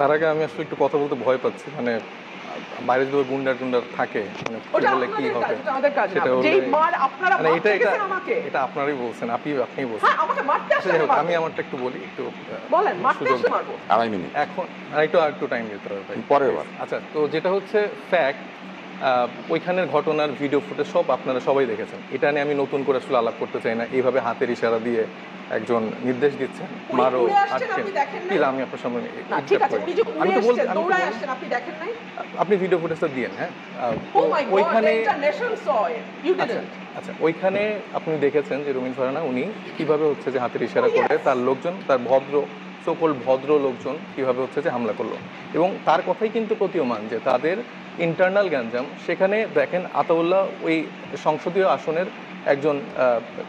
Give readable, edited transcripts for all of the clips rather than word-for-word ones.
তার আগে আমি আসলে একটু কথা বলতে ভয় পাচ্ছি, মানে বাইরে যদি গুন্ডার টুন্ডার থাকে, মানে বলে কি হবে সেটা মানে এটা আপনারাই বলছেন, আপনিই বলছেন। আমি আমারটা একটু বলি, একটু সুযোগ 2.5 মিনিট এখন একটু টাইম দিতে হবে ভাই, পরের বার। আচ্ছা, তো যেটা হচ্ছে ফ্যাক্ট, ওইখানের ঘটনার ভিডিও ফুটেজ সব আপনারা সবাই দেখেছেন। এটা নিয়ে আমি নতুন করে আসলে আলাপ করতে চাই না। এইভাবে হাতের ইশারা দিয়ে একজন নির্দেশ দিচ্ছেন, মারো আটকেন, প্লিজ আমি আপনার সামনে আমি তো বলতে আপনি ভিডিও ফুটেজটা দিয়েন। হ্যাঁ, ওইখানে আচ্ছা ওইখানে আপনি দেখেছেন যে রুমিন ফারহানা উনি কিভাবে হচ্ছে যে হাতের ইশারা করে তার লোকজন, তার ভদ্র লোকজন কিভাবে হচ্ছে যে হামলা করলো, এবং তার কথাই কিন্তু প্রতীয়মান যে তাদের ইন্টারনাল গ্যাঞ্জাম। সেখানে দেখেন আতাউল্লাহ ওই সংসদীয় আসনের একজন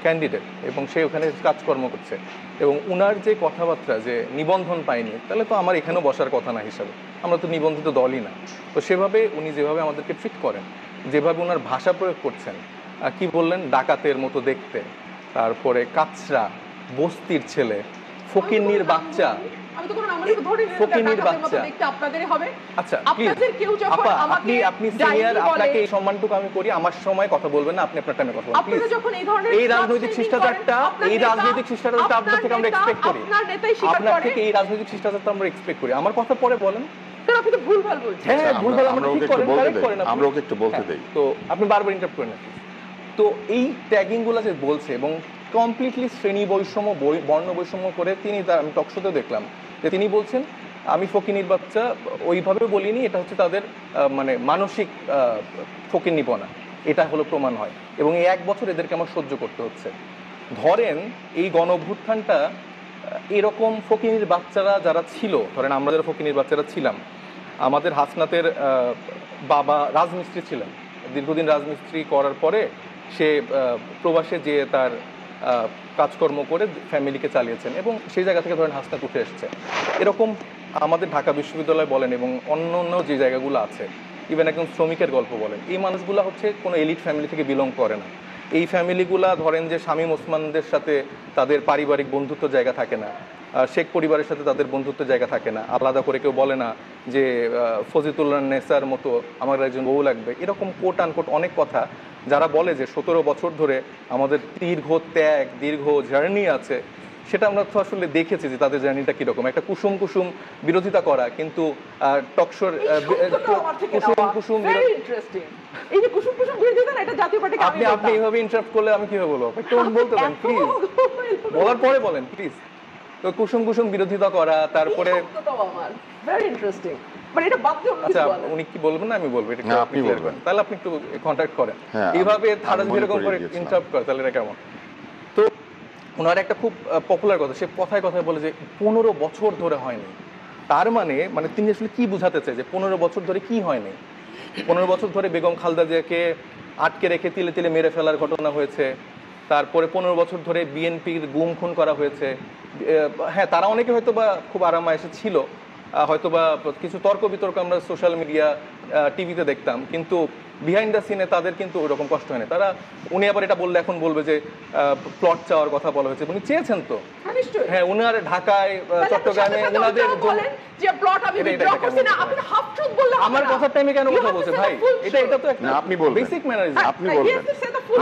ক্যান্ডিডেট এবং সে ওখানে কাজকর্ম করছে, এবং উনার যে কথাবার্তা যে নিবন্ধন পায়নি, তাহলে তো আমার এখানেও বসার কথা না হিসাবে, আমরা তো নিবন্ধিত দলই না। তো সেভাবে উনি যেভাবে আমাদেরকে ট্রিট করেন, যেভাবে ওনার ভাষা প্রয়োগ করছেন, কি বললেন, ডাকাতের মতো দেখতে, তারপরে কাচরা, বস্তির ছেলে, ফকিন্নির বাচ্চা, ফকিন্নির বাচ্চা। আচ্ছা আপা, আপনি সিনিয়র, আপনাকে এই সম্মানটুকু আমি করি। আমার সময় কথা বলবেন না, আপনি আপনার টাইমে কথা বলবেন প্লিজ। এই রাজনৈতিক শিষ্টাচারটা আপনার থেকে আমরা এক্সপেক্ট করি, আপনার থেকে এই রাজনৈতিক শিষ্টাচারটা আমরা এক্সপেক্ট করি। আমার কথা পরে বলেন, আপনি তো ভুলভাল বলছেন। হ্যাঁ, ভুলভাল আমরা ঠিক করেন, আমরা ওকে একটু বলতে দেই। তো আপনি বারবার ইন্টারাপ্ট করেন না। তো এই ট্যাগিংগুলো যে বলছে এবং কমপ্লিটলি শ্রেণী বৈষম্য, বর্ণ বৈষম্য করে তিনি, তার আমি টকশোতে দেখলাম যে তিনি বলছেন আমি ফকিন্নির বাচ্চা ওইভাবে বলিনি, এটা হচ্ছে তাদের মানে মানসিক ফকিন্নিপনা, এটা হলো প্রমাণ হয়। এবং এই 1 বছর এদেরকে আমার সহ্য করতে হচ্ছে। ধরেন এই গণ অভ্যুত্থানটা এরকম ফকিন্নির বাচ্চারা যারা ছিল, ধরেন আমরা যারা ফকিন্নির বাচ্চারা ছিলাম, আমাদের হাসনাতের বাবা রাজমিস্ত্রি ছিলেন, দীর্ঘদিন রাজমিস্ত্রি করার পরে সে প্রবাসে যেয়ে তার কাজকর্ম করে ফ্যামিলিকে চালিয়েছেন, এবং সেই জায়গা থেকে ধরেন হাসনাত উঠে এসছে। এরকম আমাদের ঢাকা বিশ্ববিদ্যালয় বলেন এবং অন্য অন্য যে জায়গাগুলো আছে, ইভেন একদম শ্রমিকের গল্প বলেন, এই মানুষগুলো হচ্ছে কোনো এলিট ফ্যামিলি থেকে বিলং করে না। এই ফ্যামিলিগুলা ধরেন যে শামীম ওসমানদের সাথে তাদের পারিবারিক বন্ধুত্ব জায়গা থাকে না, শেখ পরিবারের সাথে তাদের বন্ধুত্বের জায়গা থাকে না, আলাদা করে কেউ বলে না যে ফজিতুল্লাহ নেসার মতো আমার একজন বউ লাগবে, এরকম কোট আনকোট অনেক কথা যারা বলে যে 17 বছর ধরে আমাদের দীর্ঘ ত্যাগ, দীর্ঘ জার্নি আছে, সেটা আমরা তো আসলে দেখেছি যে তাদের জার্নিটা কীরকম। একটা কুসুম বিরোধিতা করা, কিন্তু টকশোর কুসুম আপনি এইভাবে ইন্টারাপ্ট করলে আমি কিভাবে বলবো? একটু বলতে দেন প্লিজ, বলার পরে বলেন প্লিজ। তো কুসুম বিরোধিতা করা, তারপরে আচ্ছা উনি কি বলবেন না আমি বলবো, এটা আপনি বলবেন, তাহলে আপনি একটু কন্ট্যাক্ট করেন। এইভাবে থারাজ এরকম করে ইন্টারাপ্ট করে, তাহলে এটা কেমন? তো ওনার একটা খুব পপুলার কথা, সে কথায় বলে যে 15 বছর ধরে হয়নি। তার মানে তিনি আসলে কি বুঝাতে চায় যে 15 বছর ধরে কি হয়নি? 15 বছর ধরে বেগম খালেদা জিয়াকে আটকে রেখে তিলে তিলে মেরে ফেলার ঘটনা হয়েছে, তারপরে 15 বছর ধরে বিএনপির গুম খুন করা হয়েছে। হ্যাঁ, তারা অনেকে হয়তো বা খুব আরামায়েশে ছিল, হয়তো বা কিছু তর্ক বিতর্ক আমরা সোশ্যাল মিডিয়া, টিভিতে দেখতাম, কিন্তু বিহাইন্ড দ্য সিনে তাদের কিন্তু ওইরকম কষ্ট হয় না। তারা, উনি আবার এটা বললে এখন বলবে যে প্লট চাওয়ার কথা বলা হয়েছে, উনি চেয়েছেন তো। হ্যাঁ, উনার ঢাকায়, চট্টগ্রামে উনাদের আমার কথার টাইমে কেন কথা বলছে ভাই? এটা তো একটা আপনি বলবেন, বেসিক ম্যানারিজম। আপনি বলবেন,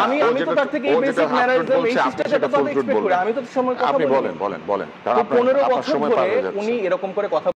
আমি তো তার থেকে এই বেসিক ম্যানারিজম, এই শিষ্টাচারটা তো এক্সপেক্ট করি। আমি তো সময় কথা বলি। বলেন, কারণ 15 বছর ধরে উনি এরকম করে কথা